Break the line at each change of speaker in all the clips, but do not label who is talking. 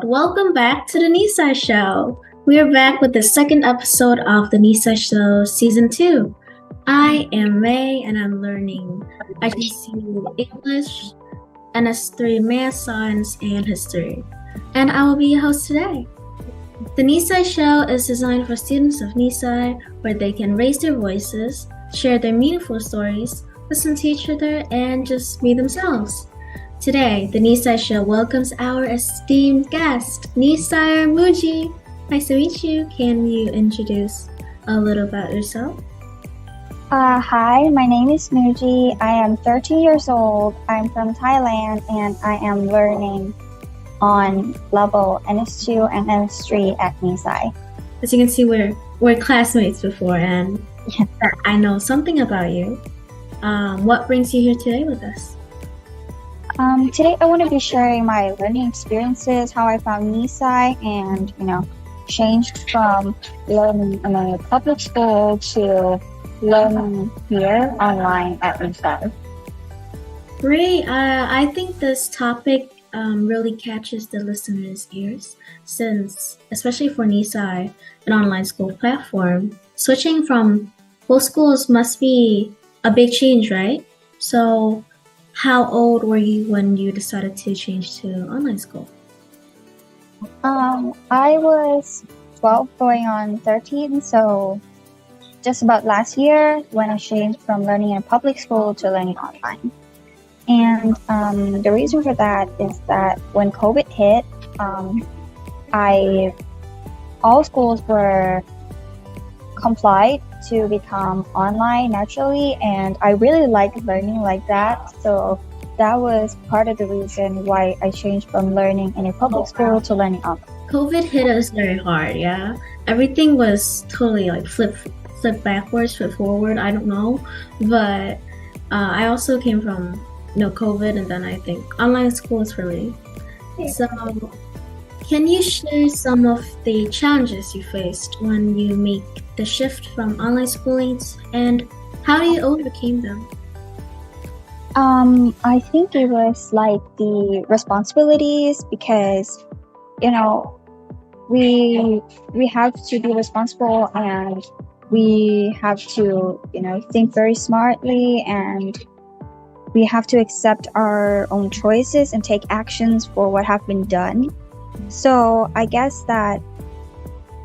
Welcome back to the Nisai Show. We are back with the second episode of the Nisai Show Season 2. I am May and I'm learning IGC English, NS3 Math, Science, and History. And I will be your host today. The Nisai Show is designed for students of Nisai, where they can raise their voices, share their meaningful stories, listen to each other, and just be themselves. Today, the Nisai Show welcomes our esteemed guest, Nisai Muji. Nice to meet you. Can you introduce a little about yourself?
Hi, my name is Muji. I am 13 years old. I'm from Thailand and I am learning on level NS2 and NS3 at Nisai.
As you can see, we're classmates before, and I know something about you. What brings you here today with us?
Today I want to be sharing my learning experiences, how I found Nisai, and changed from learning in a public school to learning here online at Nisai.
Great. I think this topic really catches the listeners' ears, since, especially for Nisai, an online school platform, switching from both schools must be a big change, right? So, how old were you when you decided to change to online school?
I was 12 going on 13, so just about last year when I changed from learning in a public school to learning online. And the reason for that is that when COVID hit, all schools were complied to become online naturally, and I really liked learning like that. So that was part of the reason why I changed from learning in a public school to learning online.
COVID hit us very hard, yeah. Everything was totally like flip backwards, flip forward. I don't know, but I also came from COVID, and then I think online school is for me. So, can you share some of the challenges you faced when you make the shift from online schooling, and how you overcame them?
I think it was like the responsibilities, because we have to be responsible and we have to think very smartly, and we have to accept our own choices and take actions for what have been done. So I guess that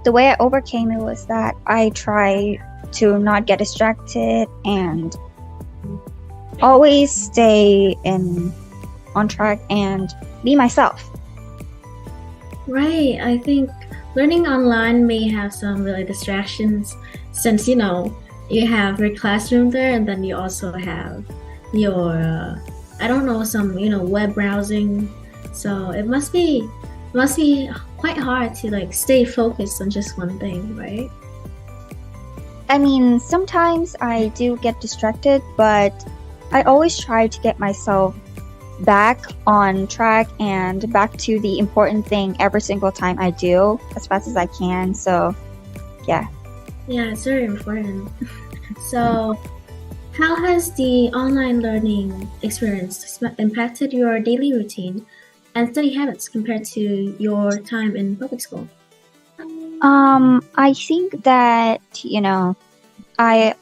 the way I overcame it was that I try to not get distracted and always stay on track and be myself.
Right. I think learning online may have some really distractions, since you have your classroom there, and then you also have your some web browsing. So it must be quite hard to stay focused on just one thing, right?
I mean, sometimes I do get distracted, but I always try to get myself back on track and back to the important thing every single time I do, as fast as I can. So yeah,
it's very important. So how has the online learning experience impacted your daily routine and study habits compared to your time in public school?
I think that I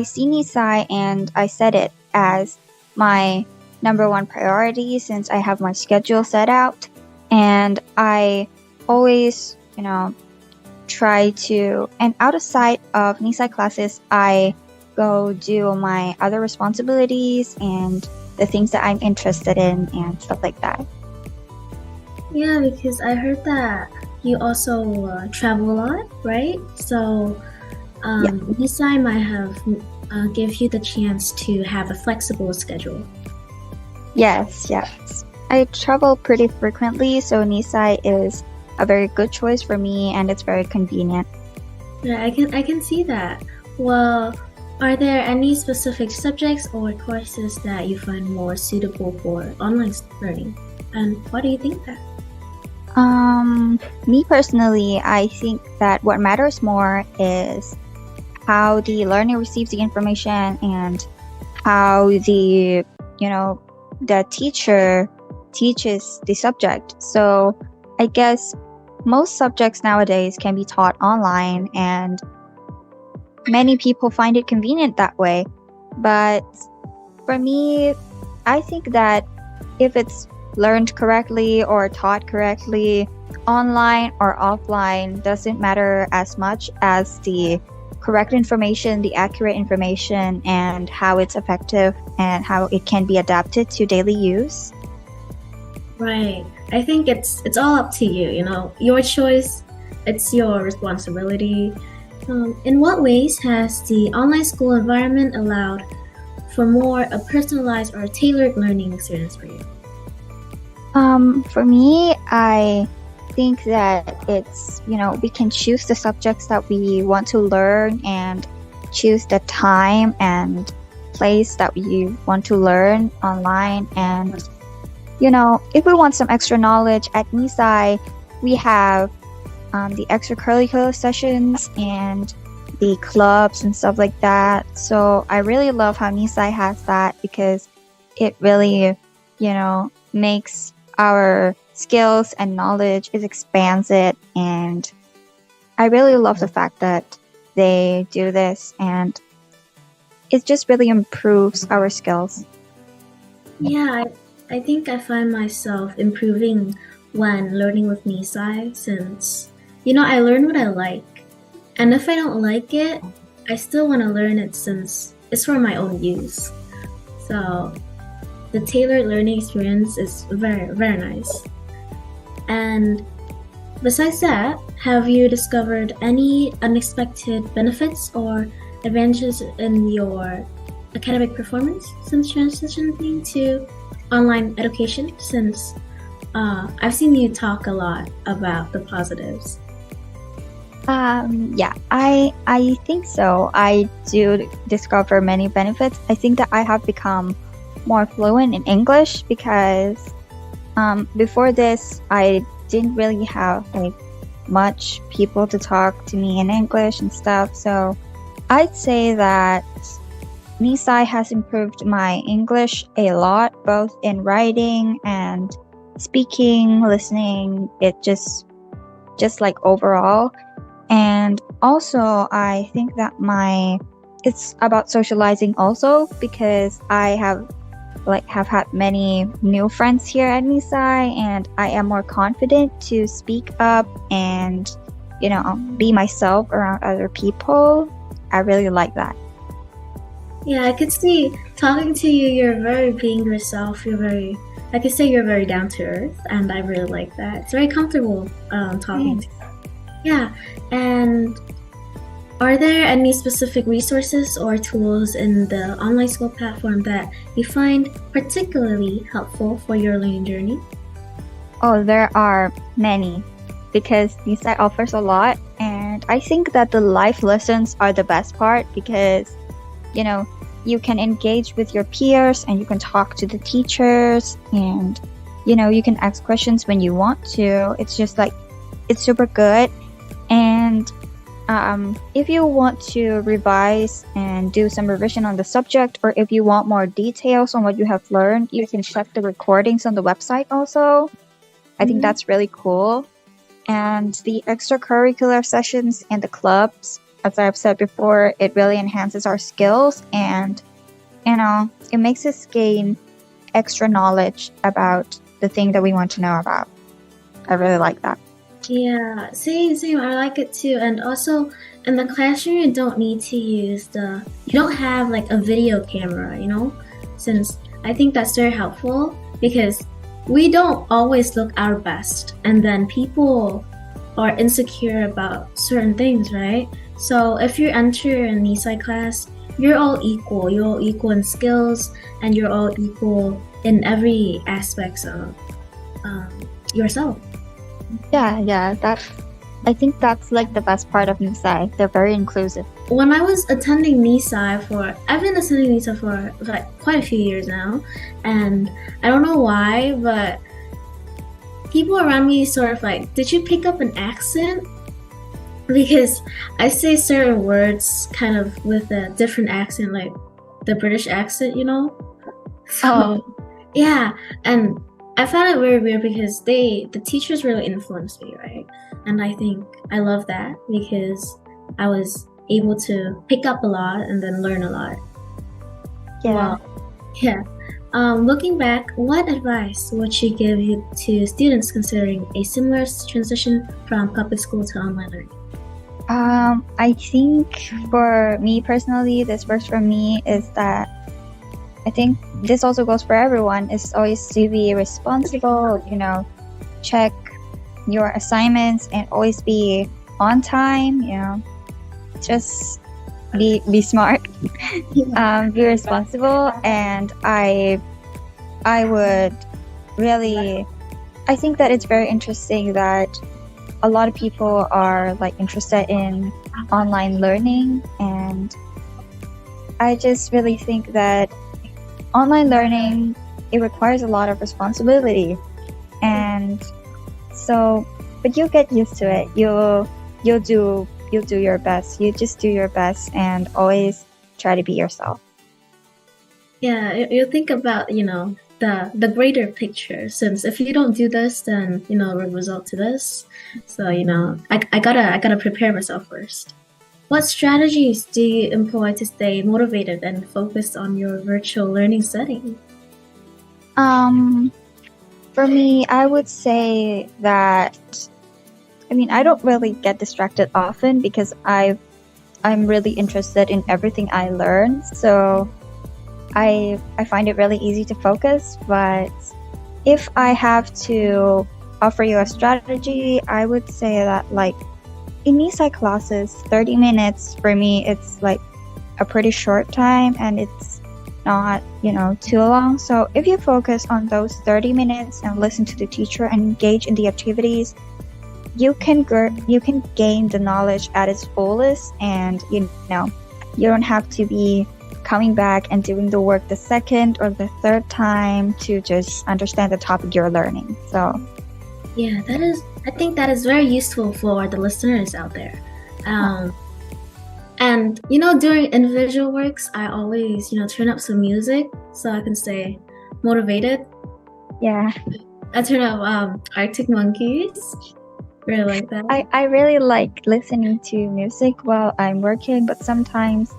see Nisai and I set it as my number one priority, since I have my schedule set out, and I always try to, and out of sight of Nisai classes, I go do my other responsibilities and the things that I'm interested in and stuff like that.
Yeah, because I heard that you also travel a lot, right? So Nisai might have give you the chance to have a flexible schedule.
Yes. I travel pretty frequently, so Nisai is a very good choice for me, and it's very convenient.
Yeah, I can see that. Well, are there any specific subjects or courses that you find more suitable for online learning? And why do you think that?
Me personally, I think that what matters more is how the learner receives the information and how the teacher teaches the subject. So I guess most subjects nowadays can be taught online, and many people find it convenient that way. But for me, I think that if it's learned correctly or taught correctly, online or offline doesn't matter as much as the correct information, the accurate information, and how it's effective and how it can be adapted to daily use.
Right. I think it's all up to you, you know, your choice, it's your responsibility. In what ways has the online school environment allowed for more a personalized or tailored learning experience for you?
For me, I think that it's, we can choose the subjects that we want to learn and choose the time and place that we want to learn online. And, if we want some extra knowledge at Nisai, we have the extracurricular sessions and the clubs and stuff like that. So I really love how Nisai has that, because it really, makes our skills and knowledge, it expands it. And I really love the fact that they do this, and it just really improves our skills.
Yeah, I think I find myself improving when learning with Nisai, since I learn what I like, and if I don't like it, I still want to learn it since it's for my own use. So the tailored learning experience is very, very nice. And besides that, have you discovered any unexpected benefits or advantages in your academic performance since transitioning to online education? Since I've seen you talk a lot about the positives.
Yeah, I think so. I do discover many benefits. I think that I have become more fluent in English, because before this, I didn't really have much people to talk to me in English and stuff. So I'd say that Nisai has improved my English a lot, both in writing and speaking, listening, it just like overall. And also, I think that it's about socializing also, because I have had many new friends here at Nisai, and I am more confident to speak up and, be myself around other people. I really like that.
Yeah, I could see talking to you, you're very being yourself. I could say you're very down to earth, and I really like that. It's very comfortable talking to you. Yeah, and are there any specific resources or tools in the online school platform that you find particularly helpful for your learning journey?
Oh, there are many, because Nisai offers a lot, and I think that the life lessons are the best part, because you can engage with your peers, and you can talk to the teachers, and you can ask questions when you want to. It's just it's super good. And if you want to revise and do some revision on the subject, or if you want more details on what you have learned, you can check the recordings on the website also. I think that's really cool. And the extracurricular sessions and the clubs, as I've said before, it really enhances our skills, and it makes us gain extra knowledge about the thing that we want to know about. I really like that.
Yeah, same. I like it too. And also, in the classroom, you don't need to use you don't have a video camera, since I think that's very helpful, because we don't always look our best, and then people are insecure about certain things, right? So if you enter a Nisai class, you're all equal. You're all equal in skills, and you're all equal in every aspect of yourself.
Yeah, I think that's the best part of Nisai. They're very inclusive.
When I was attending Nisai I've been attending Nisai for quite a few years now, and I don't know why, but people around me sort of did you pick up an accent? Because I say certain words kind of with a different accent, like the British accent, So, yeah, and I found it very weird because the teachers really influenced me, right? And I think I love that because I was able to pick up a lot and then learn a lot.
Yeah.
Well, yeah. Looking back, what advice would you give to students considering a similar transition from public school to online learning?
I think for me personally, this works for me is that I think this also goes for everyone, is always to be responsible, check your assignments and always be on time, just be smart, be responsible. And I would really, I think that it's very interesting that a lot of people are like interested in online learning, and I just really think that online learning, it requires a lot of responsibility, and so, but you'll get used to it. You'll do your best. You just do your best and always try to be yourself.
Yeah, you think about, the greater picture, since if you don't do this, then, it will result to this. So, I gotta prepare myself first. What strategies do you employ to stay motivated and focused on your virtual learning setting?
For me, I would say that, I don't really get distracted often because I'm really interested in everything I learn. So I find it really easy to focus. But if I have to offer you a strategy, I would say that like in Nisai classes, 30 minutes for me, it's like a pretty short time and it's not, too long. So if you focus on those 30 minutes and listen to the teacher and engage in the activities, you can gain the knowledge at its fullest, and you don't have to be coming back and doing the work the second or the third time to just understand the topic you're learning. So
yeah, I think that is very useful for the listeners out there. And during individual works, I always turn up some music so I can stay motivated.
Yeah,
I turn up Arctic Monkeys. Really like that.
I really like listening to music while I'm working, but sometimes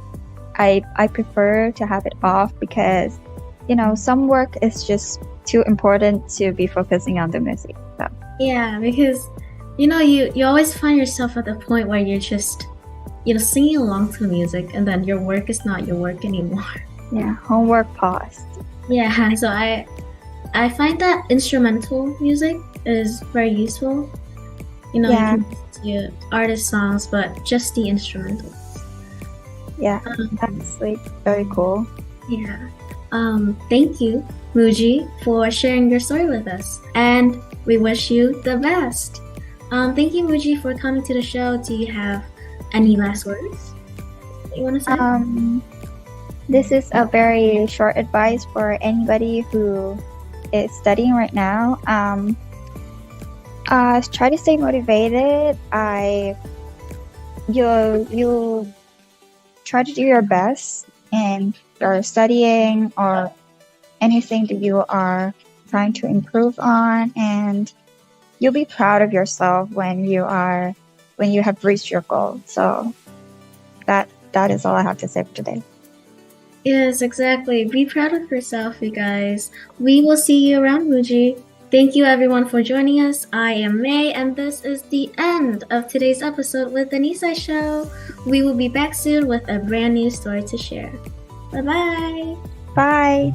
I prefer to have it off because some work is just too important to be focusing on the music. So.
Yeah, because you always find yourself at the point where you're just singing along to music, and then your work is not your work anymore.
Yeah, homework paused.
Yeah, so I find that instrumental music is very useful. You can listen to artist songs, but just the instrumentals.
Yeah, that's like very cool.
Yeah. Thank you, Muji, for sharing your story with us, and we wish you the best. Thank you, Muji, for coming to the show. Do you have any last words that you want to say?
This is a very short advice for anybody who is studying right now. Try to stay motivated. You try to do your best in your studying or anything that you are trying to improve on, and you'll be proud of yourself when you have reached your goal. So that is all I have to say for today.
Yes, exactly. Be proud of yourself, you guys. We will see you around, Muji. Thank you everyone for joining us. I am May, and this is the end of today's episode with the Nisai Show. We will be back soon with a brand new story to share. Bye-bye.
Bye.